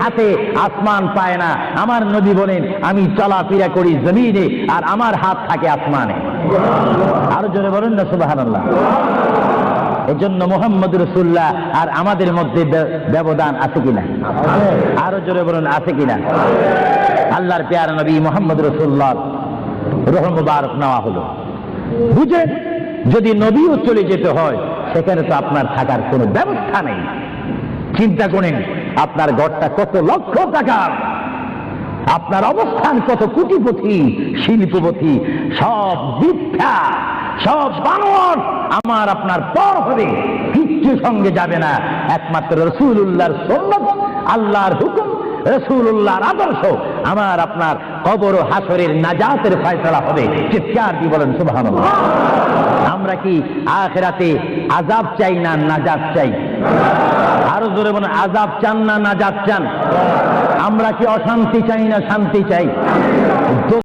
হাতে আসমান পায় না। আমার নবী বলেন, আমি চলাফেরা করি জমিনে আর আমার হাত থাকে আসমানে। আরো জোরে বলেন না সুবহানাল্লাহ। এজন্য মুহাম্মদ রাসূলুল্লাহ আর আমাদের মধ্যে ব্যবধান আছে কিনা? আরো জোরে বলুন, আছে কিনা? আল্লাহর প্যারা নবী মুহাম্মদ রাসূলুল্লাহ রূহ মুবারক নেওয়া হলো। বুঝেন, যদি নবীও চলে যেতে হয় সেখানে তো আপনার থাকার কোনো ব্যবস্থা নেই। চিন্তা করেন, আপনার ঘরটা কত লক্ষ টাকার, আপনার অবস্থান কত কোটিপতি শিল্পপতি, সব মিথ্যা, সব বানর আমার আপনার পর হবে, কিচ্ছু সঙ্গে যাবে না। একমাত্র রাসূলুল্লাহর সুন্নাত, আল্লাহর হুকুম, রাসূলুল্লাহর আদর্শ আমার আপনার কবর ও হাসরের নাজাতের ফয়সালা হবে। চিৎকার দিয়ে বলেন সুবহানাল্লাহ। আমরা কি আখিরাতে আযাব চাই না নাজাত চাই? আরো জোরে বলেন, আযাব চান না নাজাত চান? আমরা কি অশান্তি চাই না শান্তি চাই?